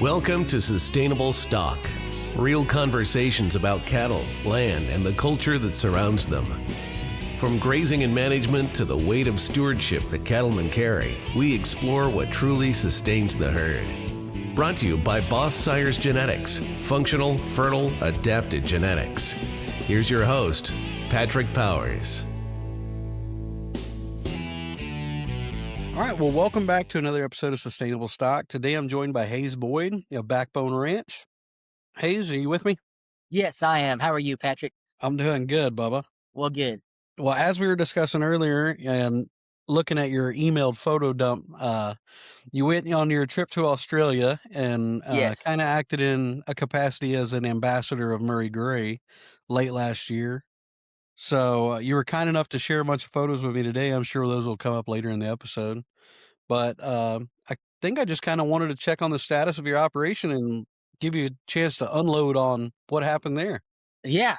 Welcome to Sustainable Stock. Real conversations about cattle, land, and the culture that surrounds them. From grazing and management to the weight of stewardship that cattlemen carry, we explore what truly sustains the herd. Brought to you by Boss Sires Genetics, functional, fertile, adapted genetics. Here's your host, Patrick Powers. All right, well, welcome back to another episode of Sustainable Stock. Today I'm joined by Hayes Boyd of Backbone Ranch. Hayes, are you with me? Yes, I am. How are you, Patrick? I'm doing good, Bubba. Well, good. Well, as we were discussing earlier and looking at your emailed photo dump, you went on your trip to Australia and Yes. kind of acted in a capacity as an ambassador of Murray Gray late last year. So you were kind enough to share a bunch of photos with me today. I'm sure those will come up later in the episode. But I think I just kind of wanted to check on the status of your operation and give you a chance to unload on what happened there. Yeah.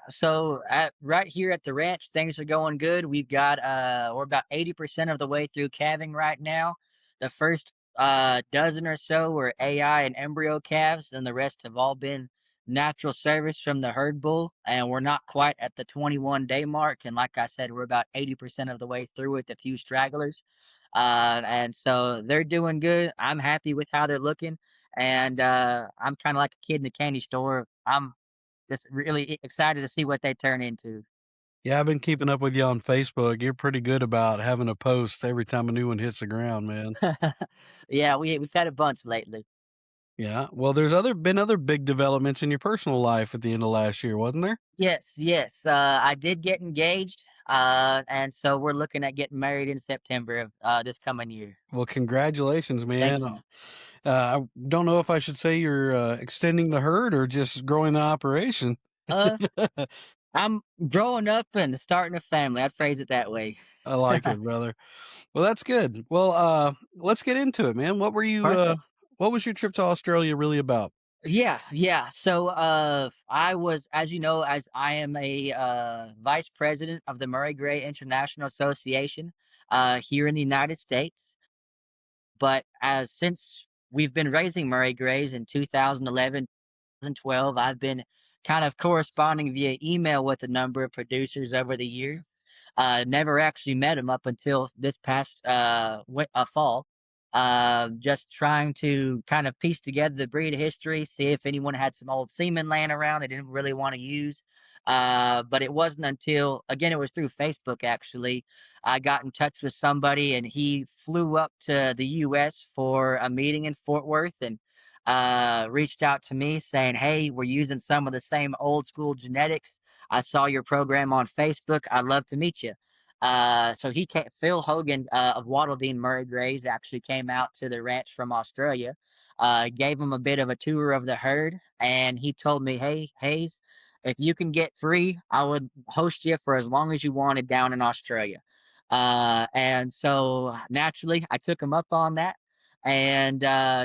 So right here at the ranch, things are going good. We've got we're about 80% of the way through calving right now. The first dozen or so were AI and embryo calves, and the rest have all been natural service from the herd bull. And we're not quite at the 21-day mark. And like I said, we're about 80% of the way through with a few stragglers. And so they're doing good. I'm happy with how they're looking. And I'm kind of like a kid in a candy store. I'm just really excited to see what they turn into. Yeah, I've been keeping up with you on Facebook. You're pretty good about having a post every time a new one hits the ground, man. Yeah, we've had a bunch lately. Yeah. Well, there's been other big developments in your personal life at the end of last year, wasn't there? Yes. I did get engaged, and so we're looking at getting married in September of this coming year. Well, congratulations, man. Thank you. I don't know if I should say you're extending the herd or just growing the operation. Uh, I'm growing up and starting a family. I'd phrase it that way. I like it, brother. Well, that's good. Well, let's get into it, man. Perfect. What was your trip to Australia really about? Yeah. So I was, as you know, as I am a vice president of the Murray Gray International Association here in the United States. But as since we've been raising Murray Grays in 2011, 2012, I've been kind of corresponding via email with a number of producers over the years. Never actually met him up until this past fall. Just trying to kind of piece together the breed history, see if anyone had some old semen laying around they didn't really want to use. But it wasn't until, again, it was through Facebook actually. I got in touch with somebody and he flew up to the US for a meeting in Fort Worth and reached out to me saying, "Hey, we're using some of the same old school genetics. I saw your program on Facebook. I'd love to meet you." So he came, Phil Hogan of Waddledine Murray Grays actually came out to the ranch from Australia, gave him a bit of a tour of the herd, and he told me, "Hey, Hayes, if you can get free, I would host you for as long as you wanted down in Australia." And so naturally, I took him up on that and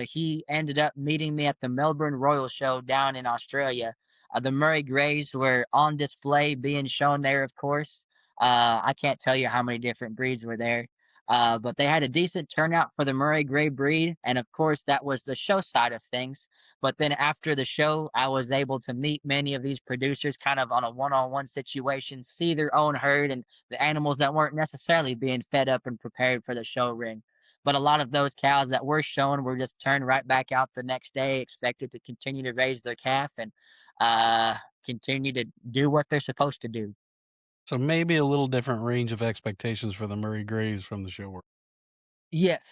he ended up meeting me at the Melbourne Royal Show down in Australia. The Murray Greys were on display, being shown there, of course. I can't tell you how many different breeds were there, but they had a decent turnout for the Murray Grey breed, and of course, that was the show side of things. But then after the show, I was able to meet many of these producers kind of on a one on one situation, see their own herd and the animals that weren't necessarily being fed up and prepared for the show ring. But a lot of those cows that were shown were just turned right back out the next day, expected to continue to raise their calf and uh, continue to do what they're supposed to do. So maybe a little different range of expectations for the Murray Grays from the show. Yes.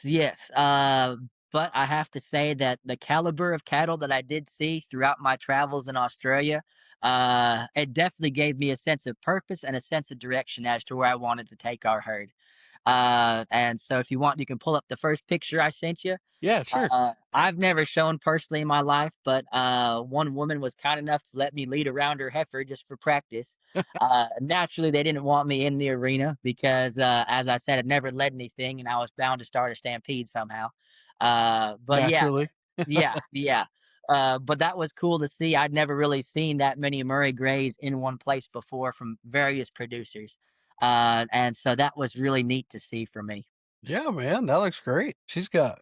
But I have to say that the caliber of cattle that I did see throughout my travels in Australia, it definitely gave me a sense of purpose and a sense of direction as to where I wanted to take our herd. And so if you want, you can pull up the first picture I sent you. Yeah, sure. I've never shown personally in my life, but one woman was kind enough to let me lead around her heifer just for practice. Naturally, they didn't want me in the arena because, as I said, I'd never led anything, and I was bound to start a stampede somehow. But yeah, Naturally. yeah. But that was cool to see. I'd never really seen that many Murray Greys in one place before from various producers. And so that was really neat to see for me. Yeah, man, that looks great. She's got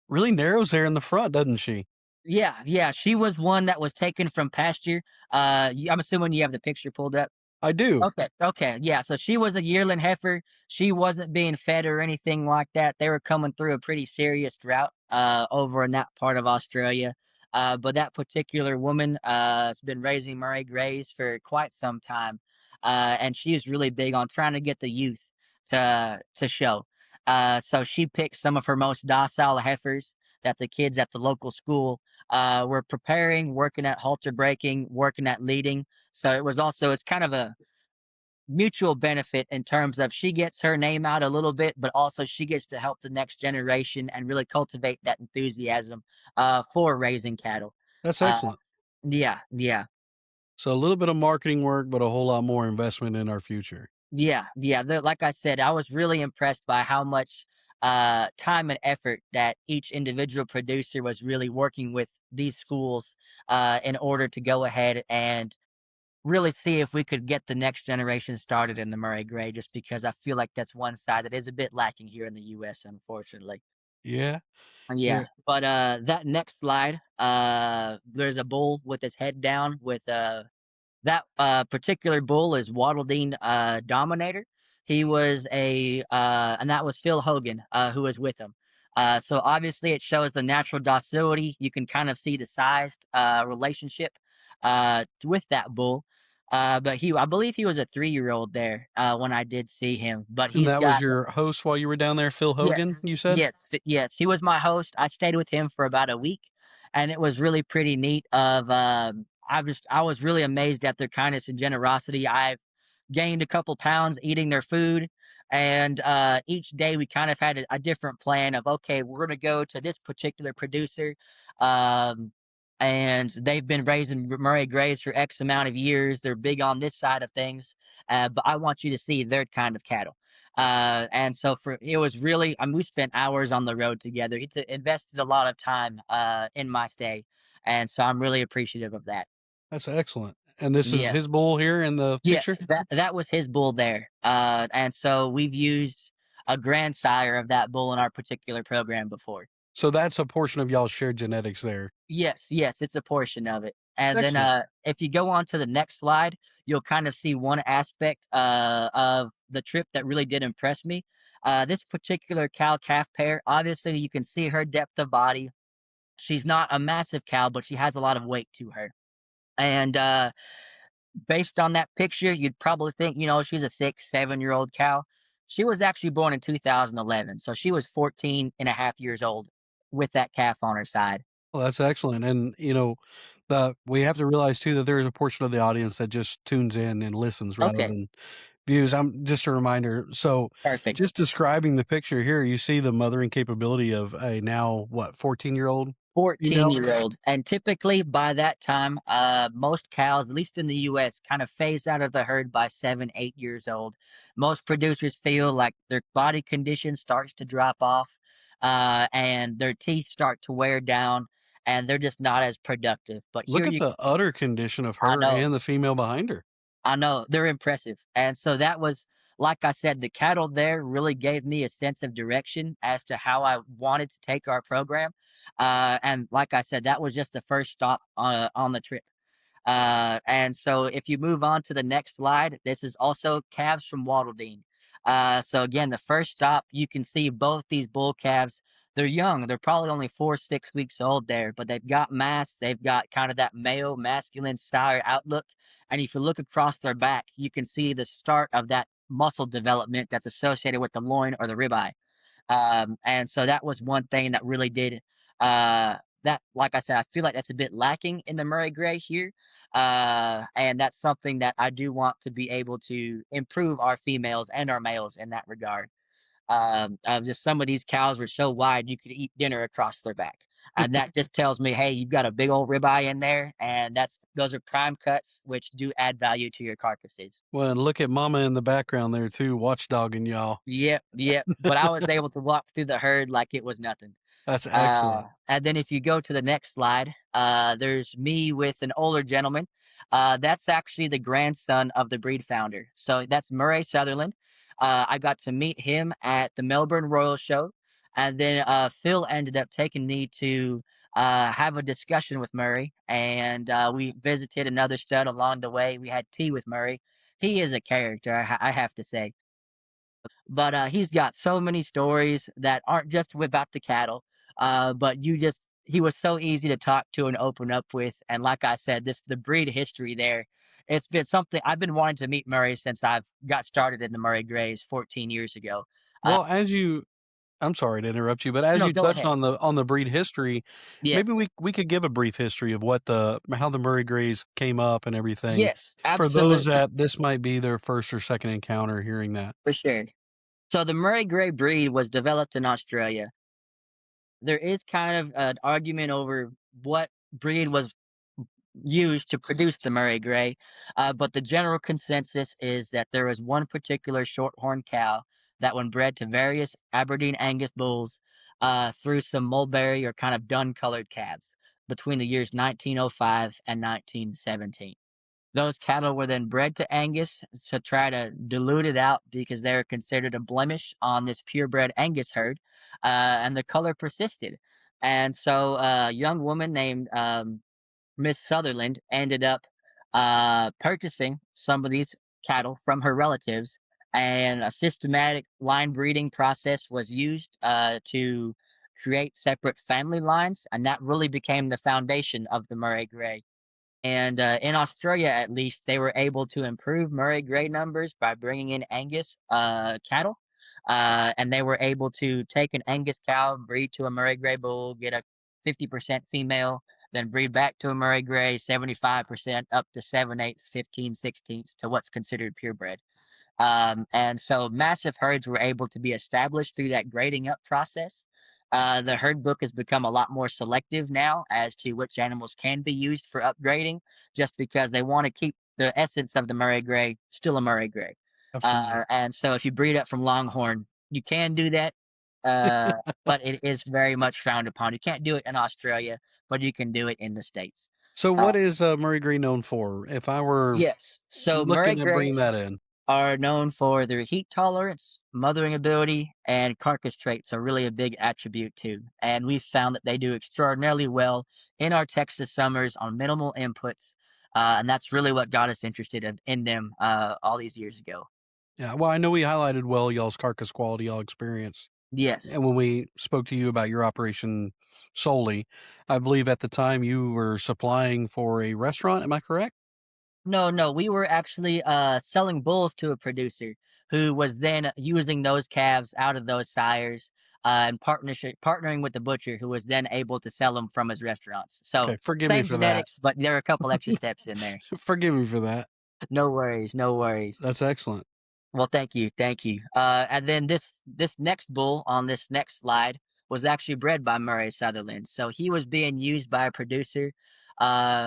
really narrows hair in the front, doesn't she? Yeah, yeah, she was one that was taken from pasture. I'm assuming you have the picture pulled up. I do. Okay, okay, yeah, so she was a yearling heifer. She wasn't being fed or anything like that. They were coming through a pretty serious drought, over in that part of Australia. But that particular woman, has been raising Murray Greys for quite some time, and she is really big on trying to get the youth to show. So she picked some of her most docile heifers that the kids at the local school, were preparing, working at halter breaking, working at leading. So it's kind of a mutual benefit in terms of she gets her name out a little bit, but also she gets to help the next generation and really cultivate that enthusiasm for raising cattle. That's Uh, excellent. yeah, yeah, So a little bit of marketing work, but a whole lot more investment in our future. yeah, yeah. Like I said, I was really impressed by how much time and effort that each individual producer was really working with these schools in order to go ahead and really see if we could get the next generation started in the Murray Grey, just because I feel like that's one side that is a bit lacking here in the US, unfortunately. Yeah. Yeah, Yeah. but, that next slide, there's a bull with his head down with, that, particular bull is Wattle Dean, Dominator. He was and that was Phil Hogan, who was with him. So obviously it shows the natural docility. You can kind of see the sized, relationship, with that bull. But I believe he was a 3-year-old there, when I did see him, but And he's that was got your host while you were down there, Phil yes. Hogan, you said? Yes, yes, he was my host. I stayed with him for about a week, and it was really pretty neat I was really amazed at their kindness and generosity. I've gained a couple pounds eating their food, and, each day we kind of had a different plan of, "Okay, we're gonna go to this particular producer, um, and they've been raising Murray Greys for X amount of years. They're big on this side of things, but I want you to see their kind of cattle." And so for it was really, I mean, we spent hours on the road together. Invested a lot of time in my stay, and so I'm really appreciative of that. That's excellent. And this is Yeah. his bull here in the Yes, picture? that was his bull there. And so we've used a grandsire of that bull in our particular program before. So that's a portion of y'all's shared genetics there. Yes, yes, it's a portion of it. And then, Excellent. if you go on to the next slide, you'll kind of see one aspect, of the trip that really did impress me. This particular cow calf pair, obviously, you can see her depth of body. She's not a massive cow, but she has a lot of weight to her. And based on that picture, you'd probably think, she's a 6, 7-year-old cow. She was actually born in 2011, so she was 14 and a half years old with that calf on her side. Well, that's excellent. And, we have to realize too that there is a portion of the audience that just tunes in and listens rather Okay, than views. I'm just a reminder. So perfect. just describing the picture here, you see the mothering capability of a now, what, 14-year-old female? 14-year-old. And typically by that time, most cows, at least in the US, kind of phase out of the herd by 7, 8 years old. Most producers feel like their body condition starts to drop off, and their teeth start to wear down, and they're just not as productive. But here Look at you the utter condition of I her know. and the female behind her. I know, they're impressive, and so that was like I said, the cattle there really gave me a sense of direction as to how I wanted to take our program, and like I said, that was just the first stop on the trip. And so if you move on to the next slide, this is also calves from Waddledine. So again, the first stop, you can see both these bull calves. They're young. They're probably only 4, 6 weeks old there, but they've got mass. They've got kind of that male, masculine style outlook. And if you look across their back, you can see the start of that muscle development that's associated with the loin or the ribeye. And so that was one thing that really did that. Like I said, I feel like that's a bit lacking in the Murray Grey here, and that's something that I do want to be able to improve our females and our males in that regard. Just some of these cows were so wide you could eat dinner across their back, and that just tells me, hey, you've got a big old ribeye in there, and those are prime cuts, which do add value to your carcasses. Well, and look at mama in the background there too, watchdogging y'all. Yep, yep. But I was able to walk through the herd like it was nothing. That's excellent. And then if you go to the next slide, there's me with an older gentleman. That's actually the grandson of the breed founder. So that's Murray Sutherland. I got to meet him at the Melbourne Royal Show. And then Phil ended up taking me to have a discussion with Murray, and we visited another stud along the way. We had tea with Murray. He is a character, I have to say. But he's got so many stories that aren't just about the cattle, but he was so easy to talk to and open up with. And like I said, this the breed history there. It's been something I've been wanting to meet Murray since I've got started in the Murray Grays 14 years ago. Uh, Well, I'm sorry to interrupt you, but as no, you go touched ahead. on the breed history, maybe Yes, we could give a brief history of what the how the Murray Greys came up and everything yes, for those absolutely, that this might be their first or second encounter hearing that. for sure. So the Murray Gray breed was developed in Australia. There is kind of an argument over what breed was used to produce the Murray Grey, but the general consensus is that there was one particular shorthorn cow that, when bred to various Aberdeen Angus bulls, through some mulberry or kind of dun colored calves between the years 1905 and 1917. Those cattle were then bred to Angus to try to dilute it out because they were considered a blemish on this purebred Angus herd, and the color persisted. And so a young woman named Miss Sutherland ended up purchasing some of these cattle from her relatives, and a systematic line breeding process was used to create separate family lines, and that really became the foundation of the Murray Grey. And in Australia, at least, they were able to improve Murray Grey numbers by bringing in Angus cattle. And they were able to take an Angus cow, breed to a Murray Grey bull, get a 50% female, then breed back to a Murray Grey, 75% up to 7/8, 15 sixteenths to what's considered purebred. And so massive herds were able to be established through that grading up process. The herd book has become a lot more selective now as to which animals can be used for upgrading, just because they want to keep the essence of the Murray Grey still a Murray Grey. Absolutely. And so if you breed up from Longhorn, you can do that, uh, but it is very much frowned upon. You can't do it in Australia, but you can do it in the States. So Uh, what is Murray Grey known for? If I were yes. So Murray looking at bringing Greys that in. are known for their heat tolerance, mothering ability, and carcass traits are really a big attribute too. And we've found that they do extraordinarily well in our Texas summers on minimal inputs. And that's really what got us interested in them all these years ago. Yeah, well, I know we highlighted well y'all's carcass quality, y'all experience. Yes. And when we spoke to you about your operation solely, I believe at the time you were supplying for a restaurant, am I correct? No, no, we were actually selling bulls to a producer who was then using those calves out of those sires, and partnering with the butcher who was then able to sell them from his restaurants. So Okay, forgive me same for that. genetics, but there are a couple extra steps in there. Forgive me for that. No worries, no worries. That's excellent. Well, thank you, thank you. And then this next bull on this next slide was actually bred by Murray Sutherland. So he was being used by a producer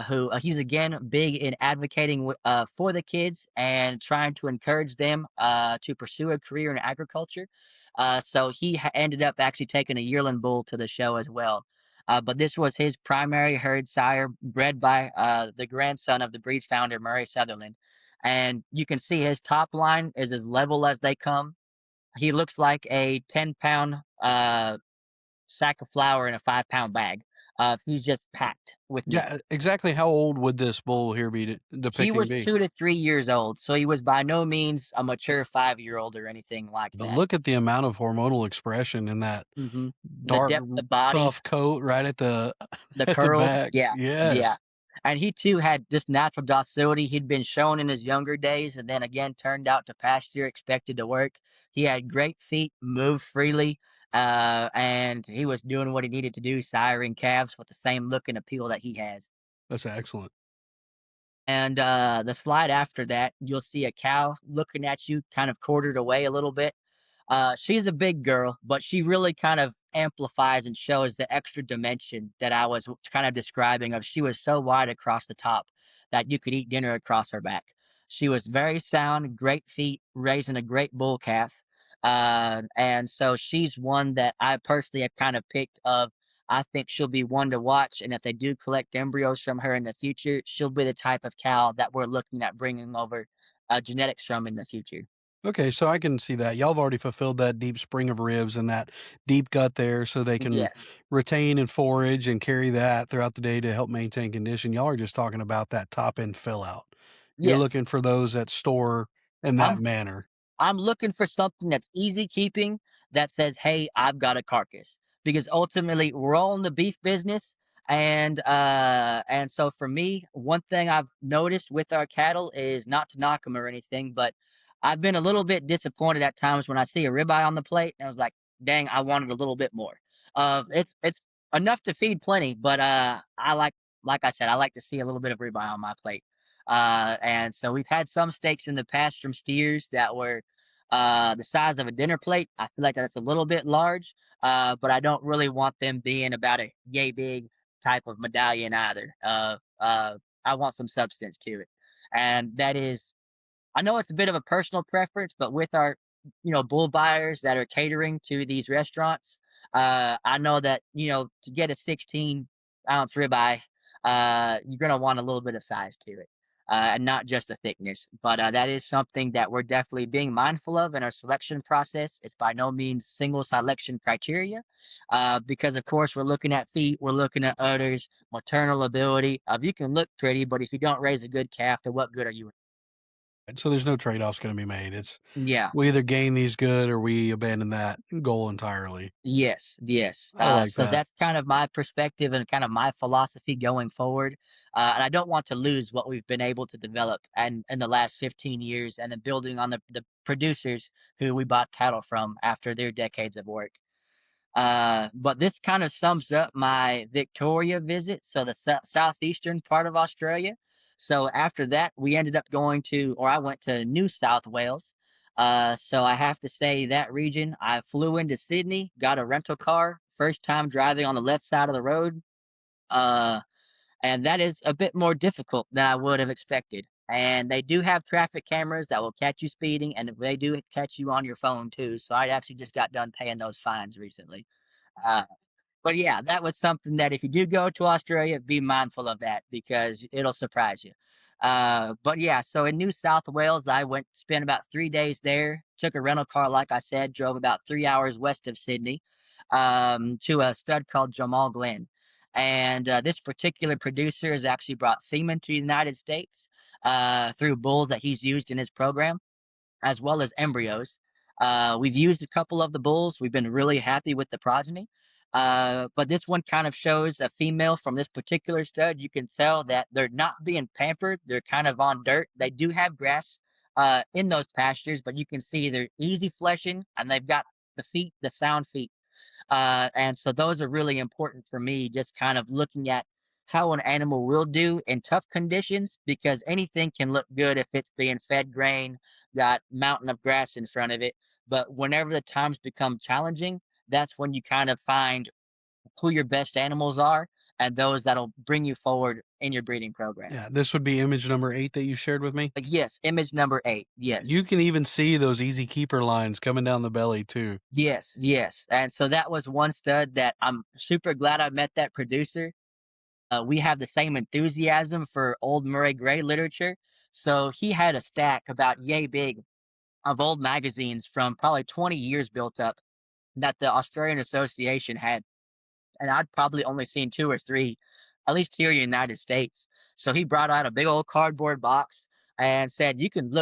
who he's again big in advocating for the kids and trying to encourage them to pursue a career in agriculture. So he ended up actually taking a yearling bull to the show as well. But this was his primary herd sire, bred by the grandson of the breed founder, Murray Sutherland, and you can see his top line is as level as they come. He looks like a 10-pound sack of flour in a 5-pound bag. He's just packed with meat. Yeah, exactly how old would this bull here be He depicting was be? 2 to 3 years old, so he was by no means a mature 5-year-old or anything like But that. look at the amount of hormonal expression in that The dark, depth of body, tough coat right at the the at the curls, back. yeah, yeah. Yes, And he too had just natural docility. He'd been shown in his younger days and then again turned out to pasture, expected to work. He had great feet, moved freely, and he was doing what he needed to do, siring calves with the same look and appeal that he has. that's excellent. And the slide after that, you'll see a cow looking at you, kind of quartered away a little bit. She's a big girl, but she really kind of amplifies and shows the extra dimension that I was kind of describing of she was so wide across the top that you could eat dinner across her back. She was very sound, great feet, raising a great bull calf. And so she's one that I personally have kind of picked of. I think she'll be one to watch, and if they do collect embryos from her in the future, she'll be the type of cow that we're looking at bringing over genetics from in the future. Okay, so I can see that. Y'all have already fulfilled that deep spring of ribs and that deep gut there so they can Yes, retain and forage and carry that throughout the day to help maintain condition. Y'all are just talking about that top end fill out. You're yes. looking for those that store in that I'm manner. I'm looking for something that's easy keeping that says, "Hey, I've got a carcass." Because ultimately, we're all in the beef business, and so for me, one thing I've noticed with our cattle is not to knock them or anything, but I've been a little bit disappointed at times when I see a ribeye on the plate, and I was like, "Dang, I wanted a little bit more." It's enough to feed plenty, but like I said, I like to see a little bit of ribeye on my plate. And so we've had some steaks in the past from steers that were the size of a dinner plate. I feel like that's a little bit large, but I don't really want them being about a yay big type of medallion either. I want some substance to it, and that is I know it's a bit of a personal preference, but with our, bull buyers that are catering to these restaurants, I know that, to get a 16-ounce ribeye, you're going to want a little bit of size to it. And not just the thickness, but that is something that we're definitely being mindful of in our selection process. It's by no means single selection criteria, because of course we're looking at feet, we're looking at udders, maternal ability. You can look pretty, but if you don't raise a good calf, then what good are you? So there's no trade offs going to be made. It's Yeah. we either gain these good or we abandon that goal entirely. Yes, yes. I like So that. that's kind of my perspective and kind of my philosophy going forward. And I don't want to lose what we've been able to develop and in the last 15 years and then building on the producers who we bought cattle from after their decades of work. But this kind of sums up my Victoria visit, so the southeastern part of Australia. So after that, we ended up going to, or I went to New South Wales. So I have to say that region, I flew into Sydney, got a rental car, first time driving on the left side of the road. Uh, and that is a bit more difficult than I would have expected. And they do have traffic cameras that will catch you speeding, and they do catch you on your phone too. So I actually just got done paying those fines recently. Uh, but yeah, that was something that if you do go to Australia, be mindful of that because it'll surprise you. But yeah, so in New South Wales, I went spent about 3 days there. Took a rental car, like I said, drove about 3 hours west of Sydney, to a stud called Jamal Glen, and this particular producer has actually brought semen to the United States through bulls that he's used in his program as well as embryos. We've used a couple of the bulls. We've been really happy with the progeny. But this one kind of shows a female from this particular stud. You can tell that they're not being pampered. They're kind of on dirt. They do have grass in those pastures, but you can see they're easy fleshing and they've got the feet, the sound feet. And so those are really important for me, just kind of looking at how an animal will do in tough conditions because anything can look good if it's being fed grain, got mountain of grass in front of it. But whenever the times become challenging, that's when you kind of find who your best animals are and those that'll bring you forward in your breeding program. Yeah, this would be image number 8 that you shared with me. Like yes, image number 8. You Yes. can even see those easy keeper lines coming down the belly too. Yes, yes. And so that was one stud that I'm super glad I met that producer. We have the same enthusiasm for old Murray Gray literature. So he had a stack about yay big of old magazines from probably 20 years built up that the Australian Association had. And I'd probably only seen two or three, at least here in the United States. So he brought out a big old cardboard box and said, "You can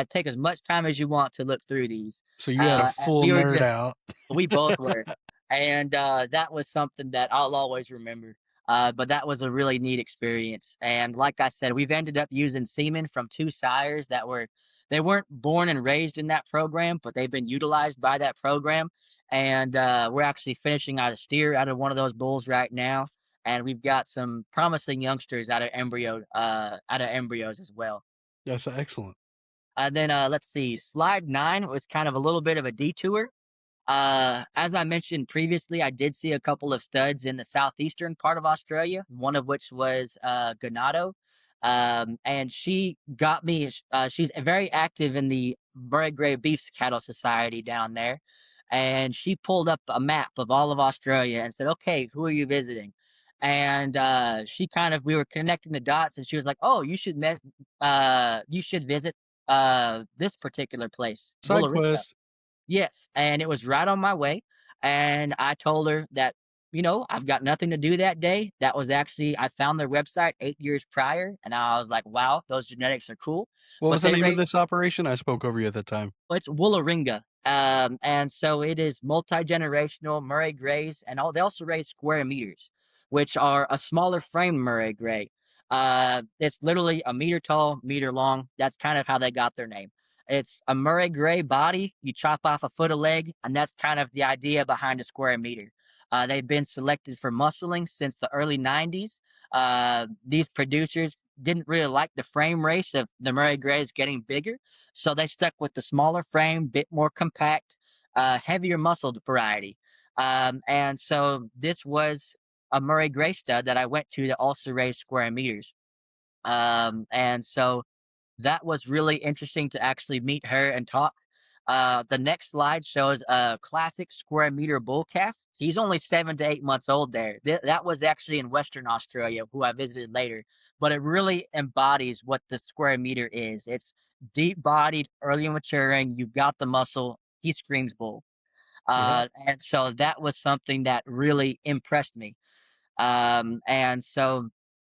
take as much time as you want to look through these." So you had a And full we were nerd just out. we both were, and, that was something that I'll always remember, but that was a really neat experience, and like I said, we've ended up using semen from 2 sires that they weren't born and raised in that program, but they've been utilized by that program, and, we're actually finishing out a steer out of one of those bulls right now, and we've got some promising youngsters out of embryos as well. That's excellent. Then, let's see, slide 9 was kind of a little bit of a detour. As I mentioned previously, I did see a couple of studs in the southeastern part of Australia, one of which was Ganado. And she got me, she's very active in the Murray Grey Beef Cattle Society down there. And she pulled up a map of all of Australia and said, "Okay, who are you visiting?" And we were connecting the dots, and she was like, "Oh, you should visit this particular place, Side Woolaringa. quest. Yes, and it was right on my way, and I told her that, I've got nothing to do that day. That was actually I found their website 8 years prior, and I was like, "Wow, those genetics are cool." What But was the they name of raised this operation? I spoke over you at that time. it's Woolaringa, and so it is multi-generational Murray Greys, and they also raise square meters, which are a smaller frame Murray Grey. It's literally a meter tall, meter long. That's kind of how they got their name. It's a Murray Grey body. You chop off a foot of leg, and that's kind of the idea behind a square meter. They've been selected for muscling since the early '90s. These producers didn't really like the frame race of the Murray Greys getting bigger, so they stuck with the smaller frame, bit more compact, heavier muscled variety. And so this was a Murray Grey stud that I went to that also raised square meters. And so that was really interesting to actually meet her and talk. The next slide shows a classic square meter bull calf. He's only 7 to 8 months old there. That was actually in Western Australia, who I visited later. But it really embodies what the square meter is. It's deep bodied, early maturing. You've got the muscle. He screams bull. Yeah. And so that was something that really impressed me. And so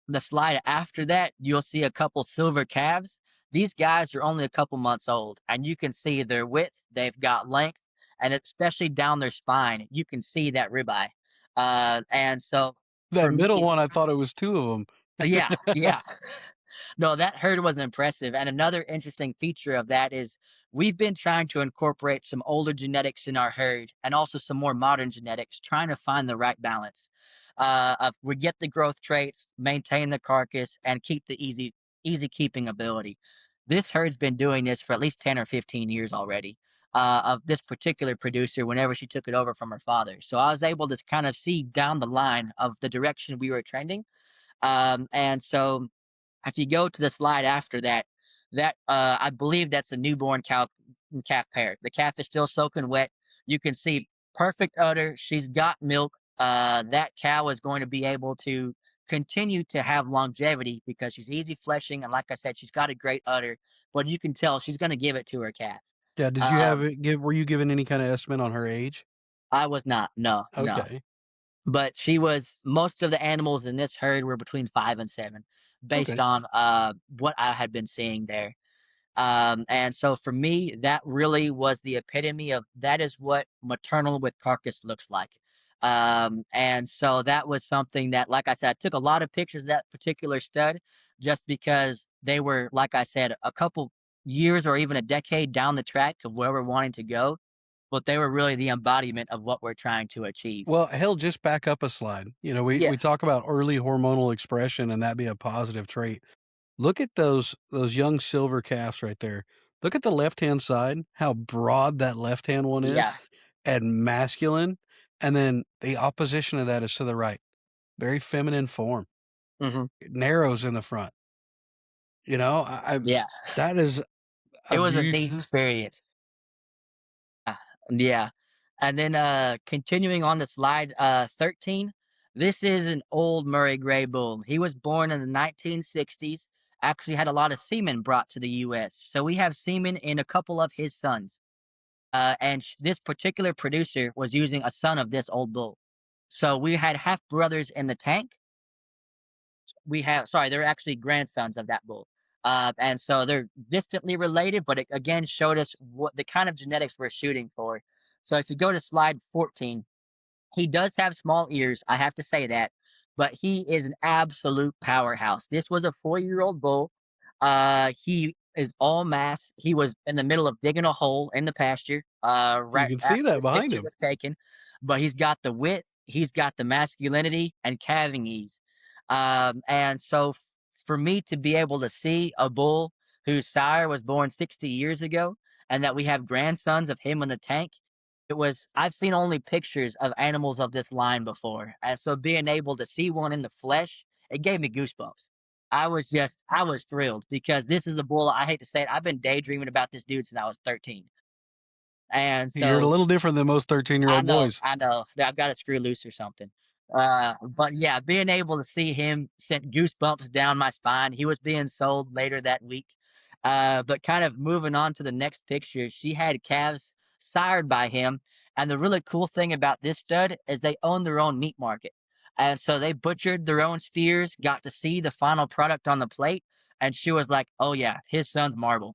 the slide after that, you'll see a couple silver calves. These guys are only a couple months old, and you can see their width, they've got length, and especially down their spine, you can see that ribeye. And so That for middle me, one, I thought it was 2 of them. yeah, yeah. No, that herd was impressive. And another interesting feature of that is we've been trying to incorporate some older genetics in our herd and also some more modern genetics, trying to find the right balance. Of we get the growth traits, maintain the carcass, and keep the easy keeping ability. This herd's been doing this for at least 10 or 15 years already. Of this particular producer, whenever she took it over from her father. So I was able to kind of see down the line of the direction we were trending. And so if you go to the slide after that, I believe that's a newborn cow calf pair. The calf is still soaking wet. You can see perfect udder. She's got milk. That cow is going to be able to continue to have longevity because she's easy fleshing, and like I said, she's got a great udder. But you can tell she's going to give it to her calf. Yeah, did you have Um, it give were you given any kinda estimate on her age? I was not. No, no. Okay. But she was most of the animals in this herd were between 5 and 7 based Okay. on, what I had been seeing there. And so for me, that really was the epitome of that is what maternal with carcass looks like. And so that was something that, like I said, I took a lot of pictures of that particular stud just because they were, like I said, a couple years or even a decade down the track of where we're wanting to go, but they were really the embodiment of what we're trying to achieve. Well, hell, just back up a slide. You know, we Yes. talk about early hormonal expression and that be a positive trait. Look at those young silver calves right there. Look at the left-hand side, how broad that left-hand one is Yeah. and masculine, and then the opposition of that is to the right. Very feminine form. Mhm. It narrows in the front. You know, I Yeah. that is It a was a beaut neat experience. Uh, yeah. And then, continuing on to slide, 13, this is an old Murray Grey bull. He was born in the 1960s, actually had a lot of semen brought to the US. So we have semen in a couple of his sons. And this particular producer was using a son of this old bull. So we had half brothers in the tank. We have sorry, they're actually grandsons of that bull. And so they're distantly related, but it again showed us what the kind of genetics we're shooting for. So if you go to slide 14, he does have small ears, I have to say that, but he is an absolute powerhouse. This was a 4-year-old bull. He is all mass. He was in the middle of digging a hole in the pasture, you right can see after that this behind picture him. was taken. But he's got the width, he's got the masculinity and calving ease. And so for me to be able to see a bull whose sire was born 60 years ago and that we have grandsons of him in the tank, I've seen only pictures of animals of this line before, and so being able to see one in the flesh, it gave me goosebumps. I was thrilled because this is a bull, I hate to say it, I've been daydreaming about this dude since I was 13. And You're a so little different than most 13-year-old boys. I know that I've got to screw loose or something. But yeah, being able to see him sent goosebumps down my spine. He was being sold later that week. But kind of moving on to the next picture, she had calves sired by him. And the really cool thing about this stud is they own their own meat market. And so they butchered their own steers, got to see the final product on the plate. And she was like, oh, yeah, his son's marble.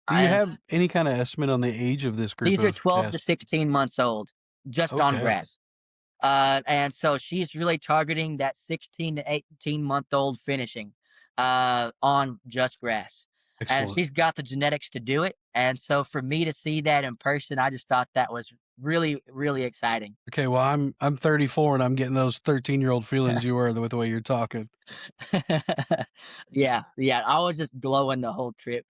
Do you And have any kind of estimate on the age of this group these are of 12 to calves? 16 months old just on Okay, grass. And so she's really targeting that 16 to 18-month-old finishing on just grass. And excellent. she's got the genetics to do it. And so for me to see that in person, I just thought that was really, really exciting. Okay, well, I'm 34 and I'm getting those 13-year-old feelings you were with the way you're talking. Yeah, yeah. I was just glowing the whole trip.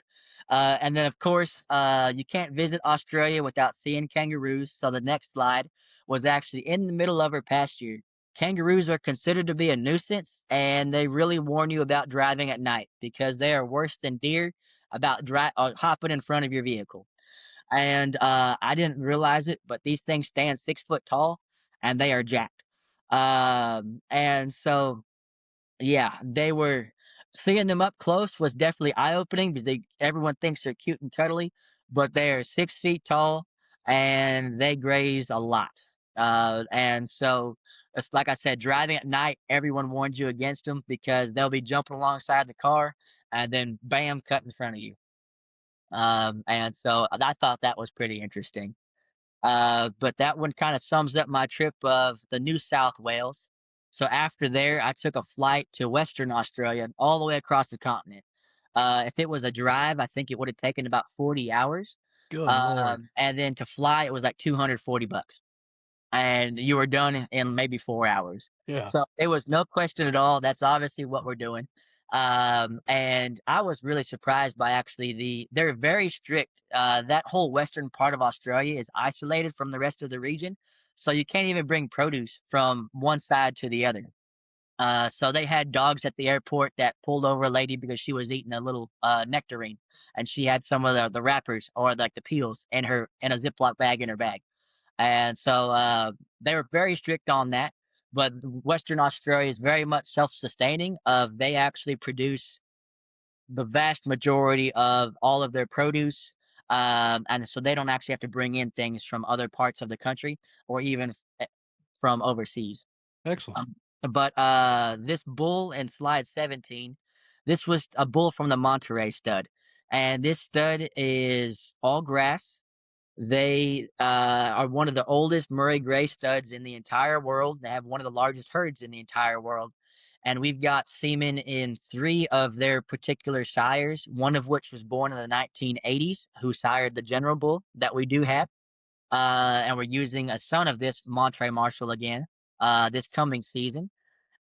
And then, of course, you can't visit Australia without seeing kangaroos. So the next slide was actually in the middle of her pasture. Kangaroos are considered to be a nuisance, and they really warn you about driving at night because they are worse than deer about hopping in front of your vehicle. And I didn't realize it, but these things stand 6 foot tall, and they are jacked. And so yeah, they were seeing them up close was definitely eye-opening because everyone thinks they're cute and cuddly, but they're 6 feet tall and they graze a lot. And so it's like I said, driving at night, everyone warns you against them because they'll be jumping alongside the car and then bam, cut in front of you. And so I thought that was pretty interesting. But that one kind of sums up my trip of the New South Wales. So after there, I took a flight to Western Australia, all the way across the continent. If it was a drive, I think it would have taken about 40 hours. Good lord. And then to fly, it was like 240 bucks, and you were done in maybe 4 hours. Yeah, So it was no question at all. That's obviously what we're doing. And I was really surprised by actually they're very strict. That whole western part of Australia is isolated from the rest of the region. So you can't even bring produce from one side to the other. So they had dogs at the airport that pulled over a lady because she was eating a little nectarine, and she had some of the wrappers or like the peels in a Ziploc bag in her bag. And so they were very strict on that. But Western Australia is very much self-sustaining. They actually produce the vast majority of all of their produce, and so they don't actually have to bring in things from other parts of the country or even from overseas. excellent. Um, but this bull in slide 17, this was a bull from the Monterey stud, and this stud is all grass. They are one of the oldest Murray Grey studs in the entire world. They have one of the largest herds in the entire world. And we've got semen in three of their particular sires, one of which was born in the 1980s, who sired the General Bull that we do have. And we're using a son of this Monterey Marshall again this coming season.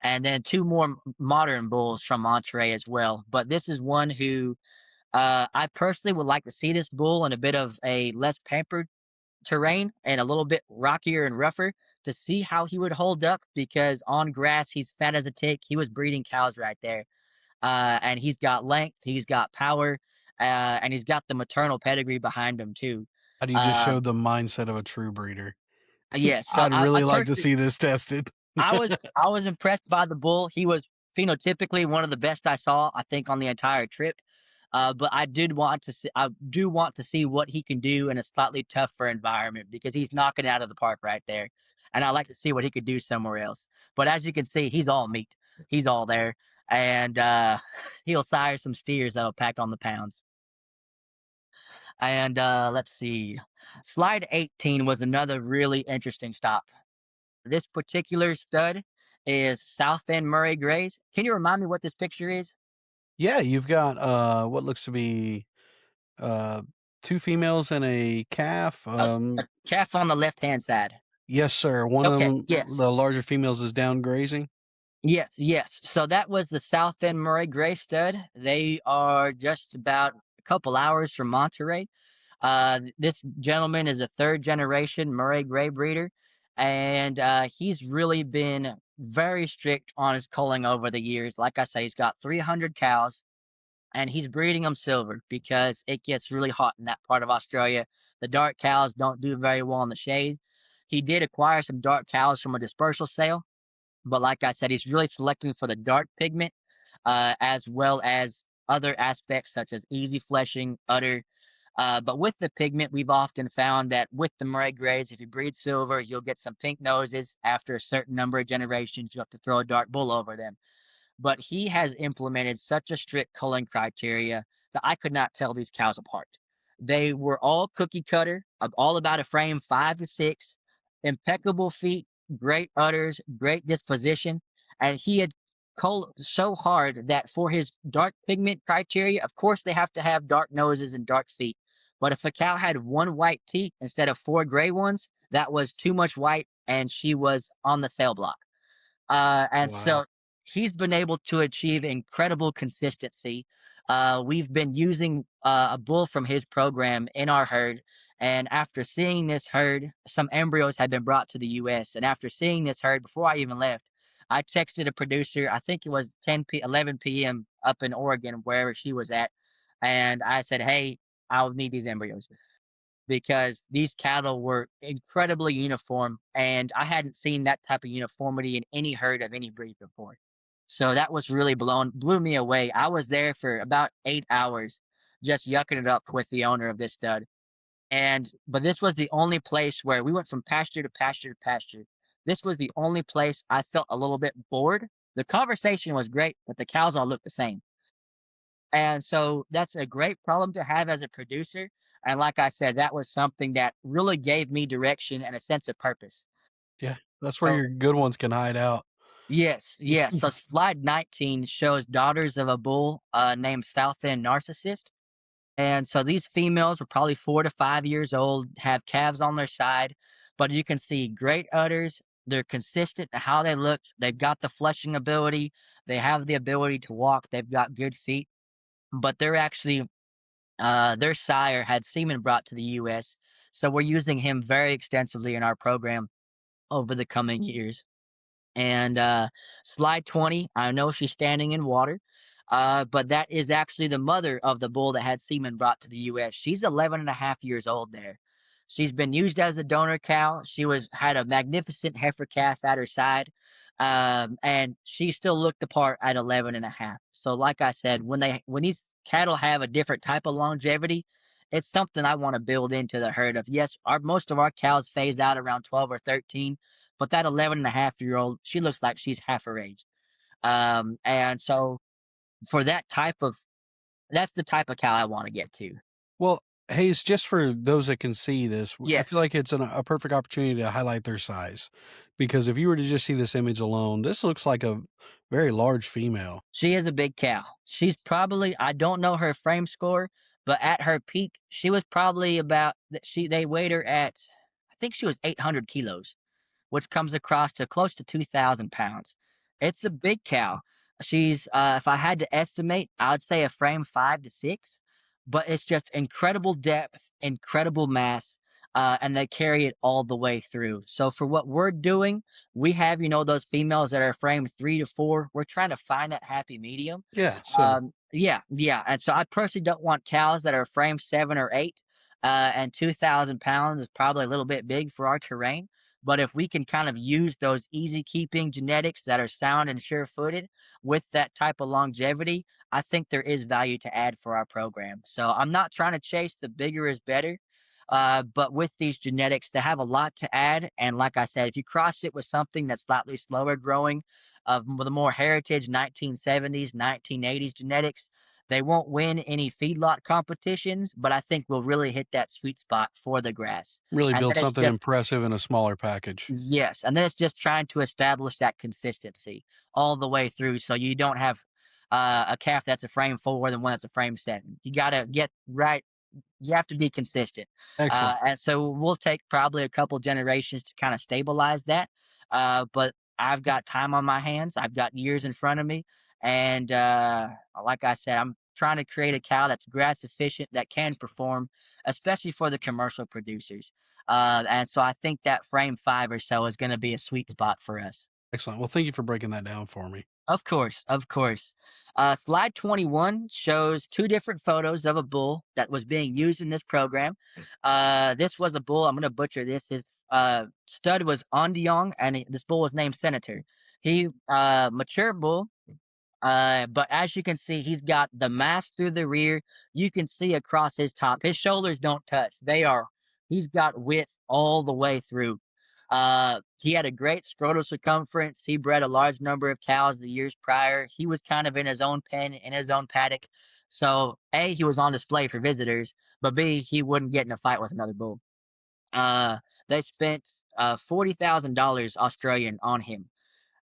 And then two more modern bulls from Monterey as well. But this is one who I personally would like to see this bull in a bit of a less pampered terrain and a little bit rockier and rougher to see how he would hold up because on grass he's fat as a tick. He was breeding cows right there, and he's got length, he's got power, and he's got the maternal pedigree behind him too. And you just Um, showed the mindset of a true breeder. yes, so I'd I really like to personally see this tested. I was impressed by the bull. He was phenotypically one of the best I saw, I think, on the entire trip. But I do want to see what he can do in a slightly tougher environment because he's knocking it out of the park right there, and I like to see what he could do somewhere else. But as you can see, he's all meat. He's all there, and he'll sire some steers that'll pack on the pounds. And let's see, slide 18 was another really interesting stop. This particular stud is South End Murray Grays. Can you remind me what this picture is? Yeah, you've got, what looks to be, uh, 2 females and a calf, A calf on the left-hand side. yes, sir. One of Okay, them, the yes. larger females, is down grazing. Yes, yes. So that was the South End Murray Gray stud. They are just about a couple hours from Monterey. This gentleman is a third generation Murray Gray breeder, and he's really been very strict on his culling over the years. Like I say, he's got 300 cows, and he's breeding them silver because it gets really hot in that part of Australia. The dark cows don't do very well in the shade. He did acquire some dark cows from a dispersal sale, but like I said, he's really selecting for the dark pigment, as well as other aspects such as easy fleshing, udder. But with the pigment, we've often found that with the Murray Greys, if you breed silver, you'll get some pink noses. After a certain number of generations, you'll have to throw a dark bull over them. But he has implemented such a strict culling criteria that I could not tell these cows apart. They were all cookie cutter, all about a frame 5 to 6, impeccable feet, great udders, great disposition, and he had culled so hard that for his dark pigment criteria, of course they have to have dark noses and dark feet. But if a cow had one white teat instead of four gray ones, that was too much white, and she was on the sale block. And Wow. so he's been able to achieve incredible consistency. We've been using a bull from his program in our herd. And after seeing this herd, some embryos had been brought to the US. And after seeing this herd, before I even left, I texted a producer, I think it was 11 p.m. up in Oregon, wherever she was at. And I said, hey, I'll need these embryos because these cattle were incredibly uniform, and I hadn't seen that type of uniformity in any herd of any breed before. So that was really blew me away. I was there for about 8 hours just yucking it up with the owner of this stud. And but this was the only place where we went from pasture to pasture to pasture. This was the only place I felt a little bit bored. The conversation was great, but the cows all looked the same. And so that's a great problem to have as a producer. And like I said, that was something that really gave me direction and a sense of purpose. Yeah, that's where So your good ones can hide out. yes, yes. So slide 19 shows daughters of a bull named Southend Narcissist. And so these females were probably 4 to 5 years old, have calves on their side, but you can see great udders. They're consistent in how they look. They've got the fleshing ability. They have the ability to walk. They've got good feet, but they're actually their sire had semen brought to the U.S., so we're using him very extensively in our program over the coming years. And slide 20, I know she's standing in water, but that is actually the mother of the bull that had semen brought to the U.S. She's 11 and a half years old there. She's been used as a donor cow. She was had a magnificent heifer calf at her side, and she still looked the part at 11 and a half. So, like I said, when these cattle have a different type of longevity, it's something I want to build into the herd of. Yes, our most of our cows phase out around 12 or 13, but that 11 and a half year old, she looks like she's half her age. And so for that's the type of cow I want to get to. Well, hey, it's just for those that can see this, I feel Yes, like it's a perfect opportunity to highlight their size. Because if you were to just see this image alone, this looks like a very large female. she is a big cow. She's probably, I don't know her frame score, but at her peak, she was probably they weighed her at, I think she was 800 kilos, which comes across to close to 2,000 pounds. It's a big cow. She's, if I had to estimate, I would say a frame 5 to 6, but it's just incredible depth, incredible mass, and they carry it all the way through. So for what we're doing, we have, those females that are frame 3 to 4. We're trying to find that happy medium. Yeah, same. Yeah, yeah. And so I personally don't want cows that are frame 7 or 8. And 2,000 pounds is probably a little bit big for our terrain. But if we can kind of use those easy keeping genetics that are sound and sure footed with that type of longevity, I think there is value to add for our program. So I'm not trying to chase the bigger is better. But with these genetics, they have a lot to add. And like I said, if you cross it with something that's slightly slower growing, of the more heritage 1970s, 1980s genetics, they won't win any feedlot competitions, but I think we'll really hit that sweet spot for the grass. Really And build then it's something just impressive in a smaller package. yes, and then it's just trying to establish that consistency all the way through, so you don't have a calf that's a frame 4 than one that's a frame 7. You got to get right. You have to be consistent, Excellent. and so we'll take probably a couple generations to kind of stabilize that. But I've got time on my hands. I've got years in front of me, and like I said, I'm trying to create a cow that's grass efficient that can perform, especially for the commercial producers. And so I think that frame 5 or so is going to be a sweet spot for us. Excellent. Well, thank you for breaking that down for me. Of course, of course. Slide 21 shows two different photos of a bull that was being used in this program. This was a bull, I'm going to butcher this. His stud was Ondyong, and this bull was named Senator. He, mature bull, But as you can see, he's got the mask through the rear. You can see across his top. His shoulders don't touch. He's got width all the way through. He had a great scrotal circumference. He bred a large number of cows the years prior. He was kind of in his own pen, in his own paddock. So, A, he was on display for visitors, but B, he wouldn't get in a fight with another bull. Uh, they spent $40,000 Australian on him.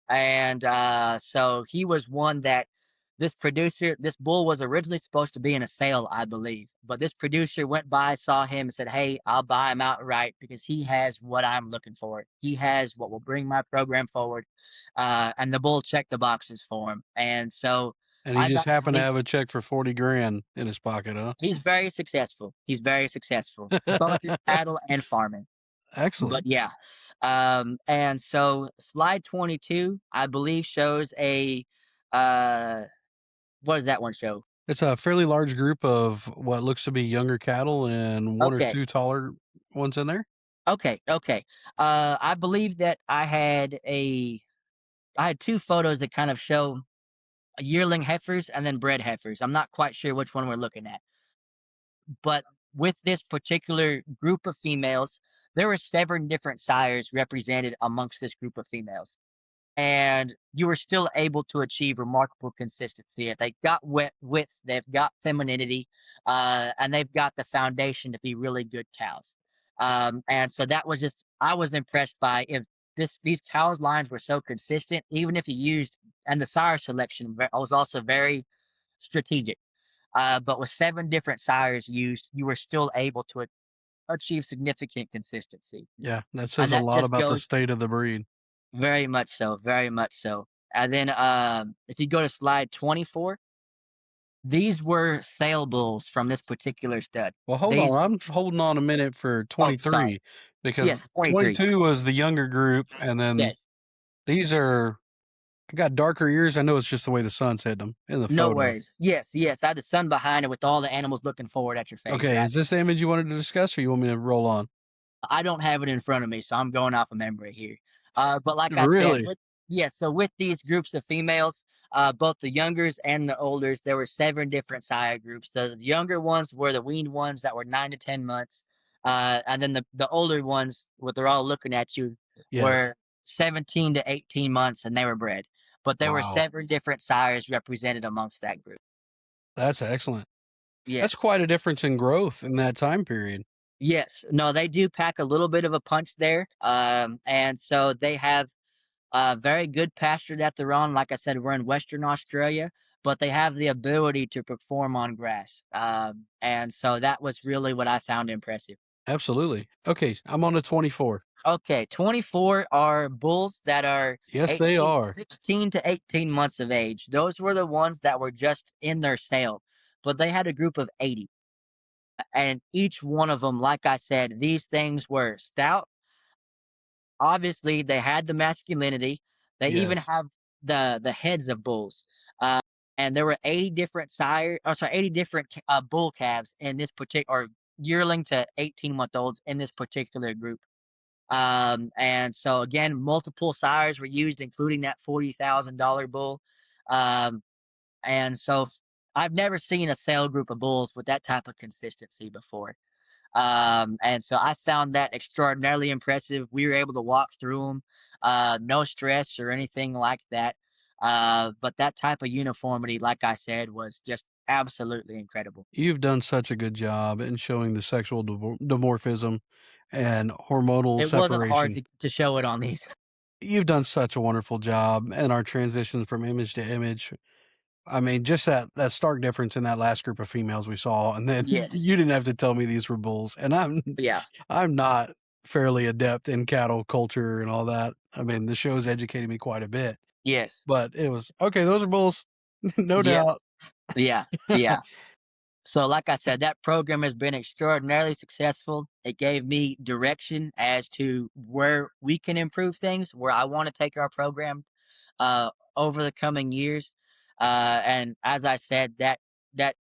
And so he was one that this bull was originally supposed to be in a sale, I believe. But this producer went by, saw him, and said, "Hey, I'll buy him outright because he has what I'm looking for. He has what will bring my program forward." And the bull checked the boxes for him. And so And he I just got to happened to see have a check for 40 grand in his pocket, huh? he's very successful. He's very successful, both in cattle and farming. But Excellent. yeah, and so slide 22, I believe, shows uh, what does that one show? It's a fairly large group of what looks to be younger cattle and one or Okay, two taller ones in there. okay. I believe that I had two photos that kind of show yearling heifers and then bred heifers. I'm not quite sure which one we're looking at, but with this particular group of females, there were 7 different sires represented amongst this group of females. And you were still able to achieve remarkable consistency. They've got width, they've got femininity, and they've got the foundation to be really good cows. And so that was just I was impressed by if these cows lines were so consistent, even if you used and the sire selection was also very strategic. But with 7 different sires used, you were still able to achieve significant consistency, Yeah, that says and a that lot just about the goes state of the breed. very much so, very much so. And then, if you go to slide 24, these were sale bulls from this particular stud. Well, hold on. These I'm holding on a minute for Oh, sorry. 23 because Yes, 23. 22 was the younger group, and then Yes, these are I got darker ears. I know it's just the way the sun's hitting them in the no photo. worries. Yes, I had the sun behind it with all the animals looking forward at your face, Okay, right? is this the image you wanted to discuss, or you want me to roll on? I don't have it in front of me, so I'm going off of memory here. But like I said, Really? so with these groups of females, both the youngers and the olders, there were 7 different sire groups. So the younger ones were the weaned ones that were 9 to 10 months. And then the older ones, what they're all looking at you, Yes. were 17 to 18 months and they were bred. But there were Wow, 7 different sires represented amongst that group. that's excellent. That's Yes. quite a difference in growth in that time period. Yes. No, they do pack a little bit of a punch there. And so they have very good pasture that they're on. Like I said, we're in Western Australia, but they have the ability to perform on grass. And so that was really what I found impressive. Absolutely. Okay, I'm on to 24. Okay, 24 are bulls that are Yes, they are. 16 to 18 months of age. Those were the ones that were just in their sale, but they had a group of 80. And each one of them, like I said, these things were stout. Obviously, they had the masculinity. They even Yes. have the heads of bulls. Uh, and there were 80 different 80 different bull calves in this particular or yearling to 18-month olds in this particular group. And so again, multiple sires were used, including that $40,000 bull. Um, and so I've never seen a sale group of bulls with that type of consistency before. And so I found that extraordinarily impressive. We were able to walk through them, no stress or anything like that. But that type of uniformity, like I said, was just absolutely incredible. You've done such a good job in showing the sexual dimorphism and hormonal It wasn't hard separation. to show it on these. You've done such a wonderful job in our transitions from image to image. I mean, just that stark difference in that last group of females we saw, and then Yes. you didn't have to tell me these were bulls, and Yeah. I'm not fairly adept in cattle culture and all that. I mean, the show's educated me quite a bit, Yes. but it was, "Okay, those are bulls, no Yep. doubt." Yeah. Yeah. So, like I said, that program has been extraordinarily successful. It gave me direction as to where we can improve things, where I want to take our program over the coming years. And as I said, that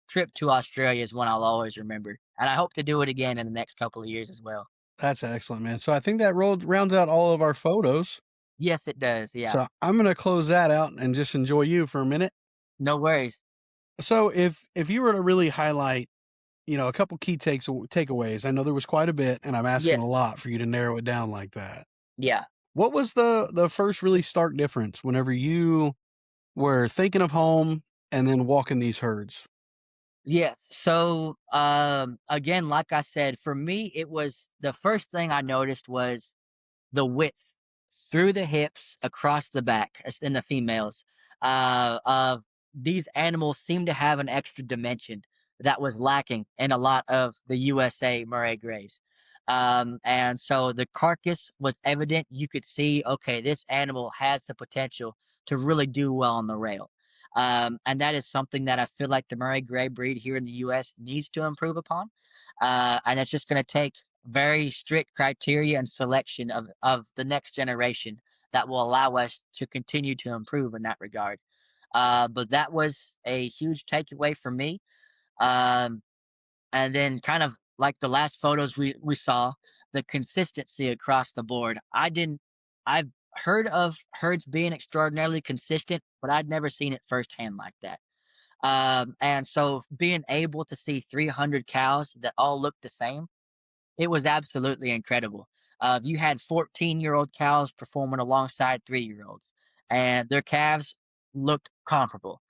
trip to Australia is one I'll always remember, and I hope to do it again in the next couple of years as well. That's excellent, man. So I think that rounds out all of our photos. Yes, it does. Yeah. So I'm gonna close that out and just enjoy you for a minute. No worries. So if you were to really highlight, a couple key takeaways, I know there was quite a bit, and I'm asking Yes. a lot for you to narrow it down like that. Yeah. What was the first really stark difference whenever you were thinking of home and then walking these herds? Yeah. So, again, like I said, for me, it was the first thing I noticed was the width through the hips across the back in the females. Of these animals seem to have an extra dimension that was lacking in a lot of the USA Murray Greys. And so the carcass was evident. You could see, okay, this animal has the potential to really do well on the rail. And that is something that I feel like the Murray Grey breed here in the US needs to improve upon. And it's just going to take very strict criteria and selection of the next generation that will allow us to continue to improve in that regard. But that was a huge takeaway for me. Um, and then, kind of like the last photos we saw, the consistency across the board. I've heard of herds being extraordinarily consistent, but I'd never seen it firsthand like that. And so being able to see 300 cows that all look the same, it was absolutely incredible. You had 14-year-old cows performing alongside 3-year-olds, and their calves looked comparable.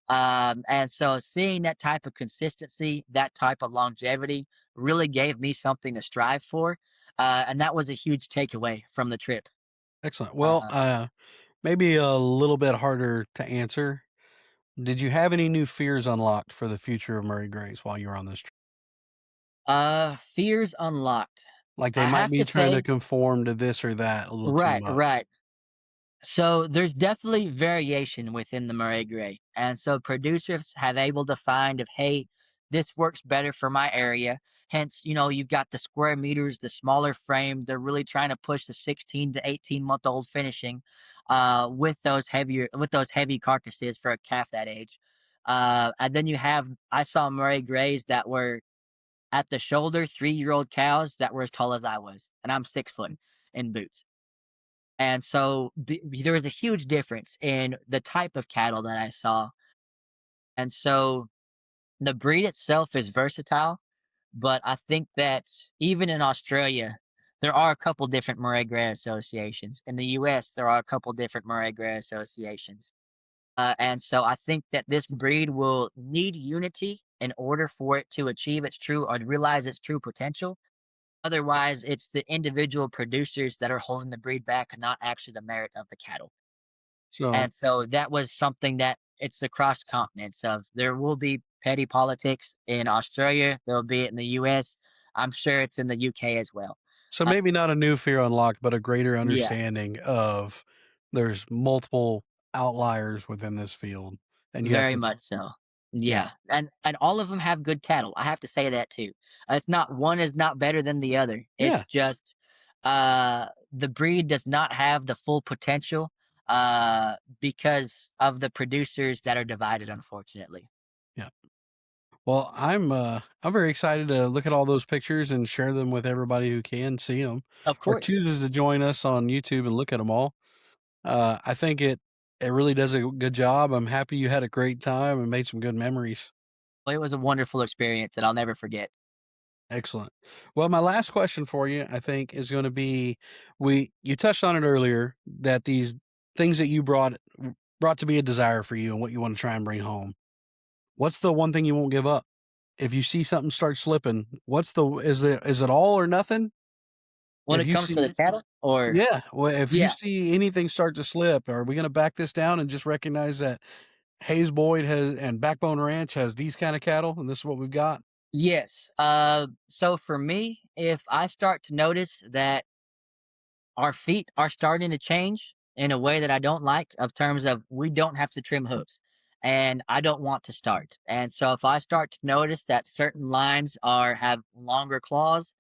And so seeing that type of consistency, that type of longevity really gave me something to strive for. And that was a huge takeaway from the trip. Excellent. Well, Uh, maybe a little bit harder to answer. Did you have any new fears unlocked for the future of Murray Grays while you were on this trip? Fears unlocked. Like they I might have be to trying to say, conform to this or that a little too right, much. right. So there's definitely variation within the Murray Grey. And so producers have able to find if, hey, this works better for my area. Hence, you've got the square meters, the smaller frame. They're really trying to push the 16 to 18-month old finishing with those heavy carcasses for a calf that age. And then I saw Murray Greys that were at the shoulder, 3-year-old cows that were as tall as I was, and I'm 6 foot in boots. And so there was a huge difference in the type of cattle that I saw. And so the breed itself is versatile, but I think that even in Australia, there are a couple different Murray Grey associations. In the US, there are a couple different Murray Grey associations. And so I think that this breed will need unity in order for it to achieve its true or realize its true potential. Otherwise, it's the individual producers that are holding the breed back and not actually the merit of the cattle. So And so that was something that it's across continents of there will be petty politics in Australia, there'll be it in the US. I'm sure it's in the UK as well. so Uh, maybe not a new fear unlocked, but a greater yeah. understanding of there's multiple outliers within this field, and you have Very to. much so. Yeah. Yeah, and all of them have good cattle, I have to say that too. It's not one is not better than the other. Yeah. It's just, the breed does not have the full potential, because of the producers that are divided, unfortunately. Yeah. Well, I'm very excited to look at all those pictures and share them with everybody who can see them Of or course. chooses to join us on YouTube and look at them all. I think it really does a good job. I'm happy you had a great time and made some good memories. Well, it was a wonderful experience that I'll never forget. Excellent. Well, my last question for you, I think, is going to be you touched on it earlier that these things that you brought to be a desire for you and what you want to try and bring home. What's the one thing you won't give up? If you see something start slipping, is it all or nothing? When If it you comes to the see cattle or Yeah, well, if you yeah. see anything start to slip, are we going to back this down and just recognize that Hayes Boyd has and Backbone Ranch has these kind of cattle and this is what we've got? Yes. So for me, if I start to notice that our feet are starting to change in a way that I don't like, of terms of we don't have to trim hooves, and I don't want to start. And so if I start to notice that certain lines have longer claws,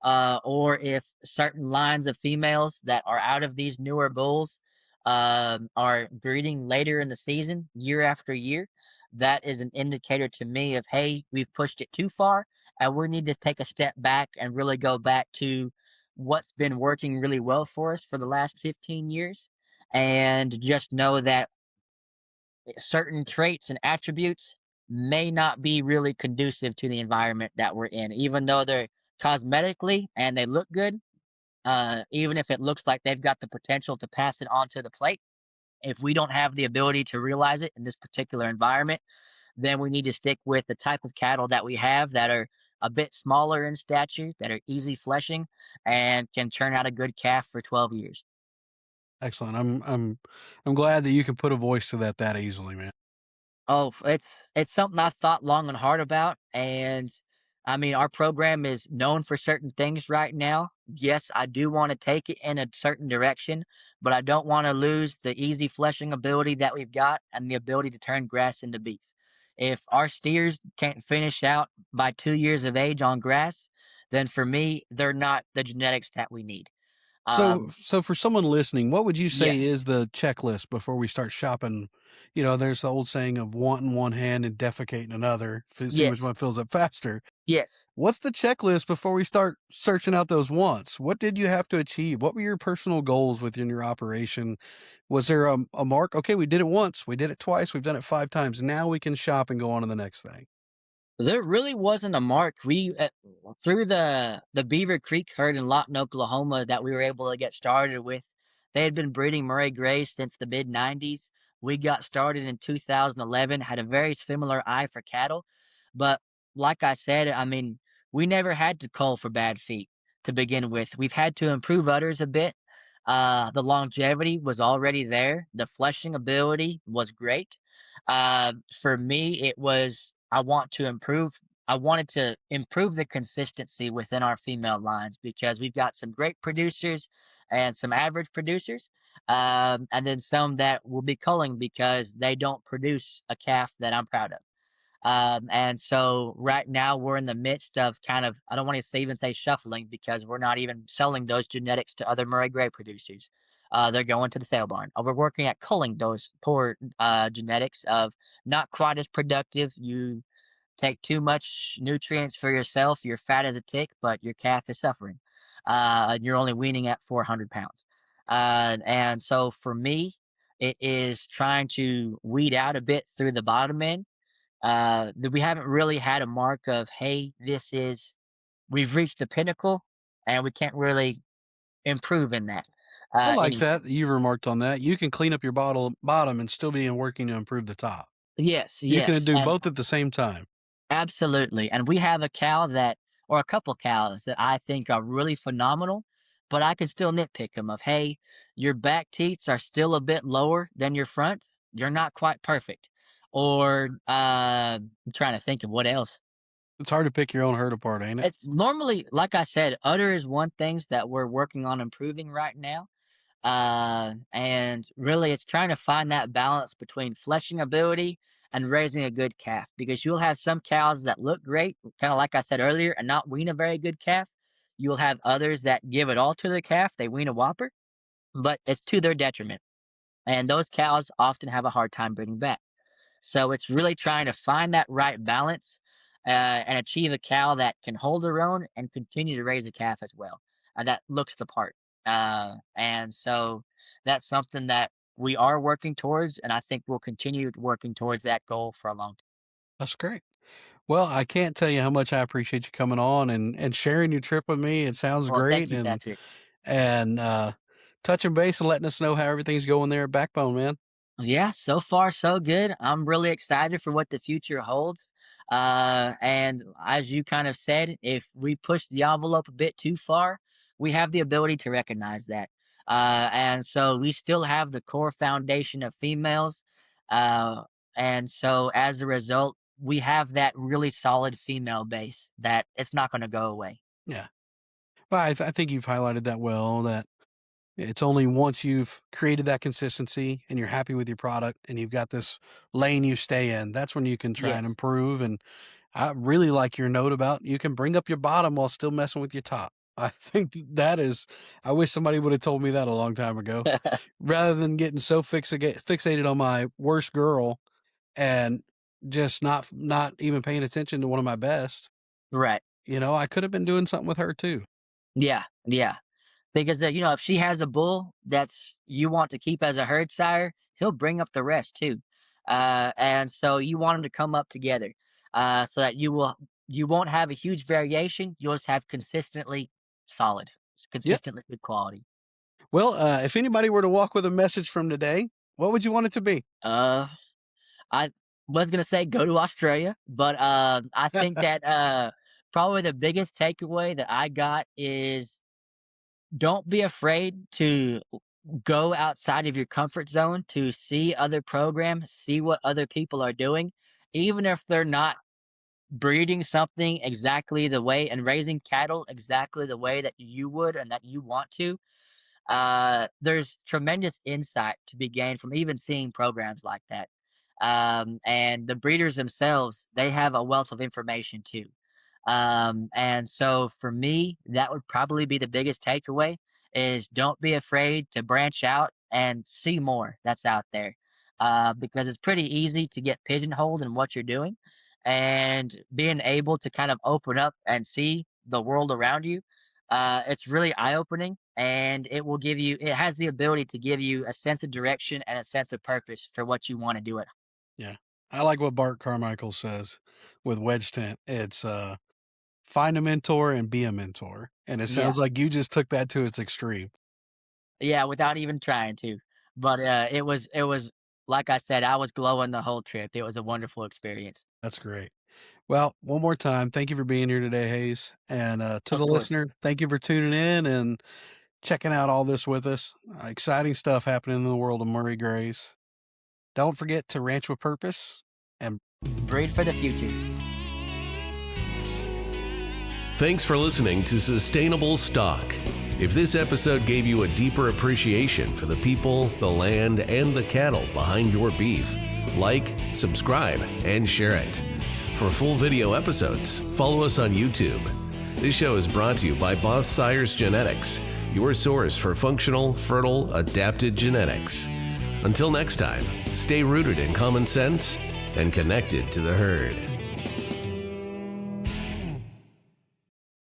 or if certain lines of females that are out of these newer bulls are breeding later in the season, year after year, that is an indicator to me of, hey, we've pushed it too far, and we need to take a step back and really go back to what's been working really well for us for the last 15 years, and just know that certain traits and attributes may not be really conducive to the environment that we're in, even though they're cosmetically and they look good. Even if it looks like they've got the potential to pass it on to the plate, if we don't have the ability to realize it in this particular environment, then we need to stick with the type of cattle that we have that are a bit smaller in stature, that are easy fleshing, and can turn out a good calf for 12 years. Excellent. I'm glad that you can put a voice to that easily, man. Oh, it's something I've thought long and hard about, and I mean, our program is known for certain things right now. Yes, I do want to take it in a certain direction, but I don't want to lose the easy fleshing ability that we've got and the ability to turn grass into beef. If our steers can't finish out by 2 years of age on grass, then for me, they're not the genetics that we need. So for someone listening, what would you say Yes, is the checklist before we start shopping? You know, there's the old saying of wanting one hand and defecating another. See which yes, one fills up faster. yes. What's the checklist before we start searching out those wants? What did you have to achieve? What were your personal goals within your operation? Was there a mark? Okay, we did it once, we did it twice, we've done it 5 times. Now we can shop and go on to the next thing. There really wasn't a mark. We through the Beaver Creek herd in Lawton, Oklahoma, that we were able to get started with. They had been breeding Murray Greys since the mid '90s. We got started in 2011. Had a very similar eye for cattle, but like I said, I mean, we never had to cull for bad feet to begin with. We've had to improve udders a bit. The longevity was already there. The fleshing ability was great. For me, it was I wanted to improve the consistency within our female lines because we've got some great producers and some average producers, and then some that will be culling because they don't produce a calf that I'm proud of. And so right now we're in the midst of kind of, I don't want to say even say shuffling because we're not even selling those genetics to other Murray Grey producers. They're going to the sale barn. We're working at culling those poor genetics of not quite as productive. You take too much nutrients for yourself. You're fat as a tick, but your calf is suffering. And you're only weaning at 400 pounds. And so for me, it is trying to weed out a bit through the bottom end that we haven't really had a mark of, hey, we've reached the pinnacle and we can't really improve in that I like anymore. that you remarked on that. You can clean up your bottom and still be working to improve the top. Yes, You can yes, do and both at the same time. absolutely. And we have a cow that, or a couple cows that I think are really phenomenal, but I can still nitpick them of, hey, your back teats are still a bit lower than your front. You're not quite perfect. Or I'm trying to think of what else. It's hard to pick your own herd apart, ain't it? It's normally, like I said, udder is one things that we're working on improving right now. And really, it's trying to find that balance between fleshing ability and raising a good calf because you'll have some cows that look great, kind of like I said earlier, and not wean a very good calf. You'll have others that give it all to the calf, they wean a whopper, but it's to their detriment. And those cows often have a hard time bringing back. So it's really trying to find that right balance and achieve a cow that can hold her own and continue to raise a calf as well, and that looks the part. And so that's something that we are working towards, and I think we'll continue working towards that goal for a long time. That's great. Well, I can't tell you how much I appreciate you coming on and sharing your trip with me. It sounds Well, thank great you, Patrick. and touching base and letting us know how everything's going there at Backbone, man. Yeah, so far so good. I'm really excited for what the future holds. And as you kind of said, if we push the envelope a bit too far, we have the ability to recognize that. And so we still have the core foundation of females. Uh, and so as a result, we have that really solid female base that it's not going to go away. Yeah. Well, I think you've highlighted that well. That it's only once you've created that consistency and you're happy with your product and you've got this lane you stay in, that's when you can try and Yes. improve. And I really like your note about you can bring up your bottom while still messing with your top. I think that is, I wish somebody would have told me that a long time ago rather than getting so fixated on my worst girl and just not even paying attention to one of my best. Right. I could have been doing something with her too. Yeah. Yeah. Because, if she has a bull that's you want to keep as a herd sire, he'll bring up the rest too. And so you want them to come up together, so that you won't have a huge variation. You'll just have Yep. consistently good quality. Well, if anybody were to walk with a message from today, what would you want it to be? Uh, I was gonna say go to Australia, but I think that probably the biggest takeaway that I got is don't be afraid to go outside of your comfort zone to see other programs, see what other people are doing, even if they're not breeding something exactly the way and raising cattle exactly the way that you would and that you want to. There's tremendous insight to be gained from even seeing programs like that. And the breeders themselves, they have a wealth of information too. And so for me, that would probably be the biggest takeaway is don't be afraid to branch out and see more that's out there. Because it's pretty easy to get pigeonholed in what you're doing, and being able to kind of open up and see the world around you, it's really eye opening, and it has the ability to give you a sense of direction and a sense of purpose for what you want to do. Yeah. I like what Bart Carmichael says with Wedge Tent. It's find a mentor and be a mentor. And it Yeah. sounds like you just took that to its extreme. Yeah, without even trying to. But, it was like I said, I was glowing the whole trip. It was a wonderful experience. That's great. Well, one more time, thank you for being here today, Hayes. And to Of the course. listener, thank you for tuning in and checking out all this with us. Exciting stuff happening in the world of Murray Grays. Don't forget to ranch with purpose and Breed for the future. Thanks for listening to Sustainable Stock. If this episode gave you a deeper appreciation for the people, the land, and the cattle behind your beef, like, subscribe, and share it. For full video episodes, follow us on YouTube. This show is brought to you by Boss Sires Genetics, your source for functional, fertile, adapted genetics. Until next time, stay rooted in common sense and connected to the herd.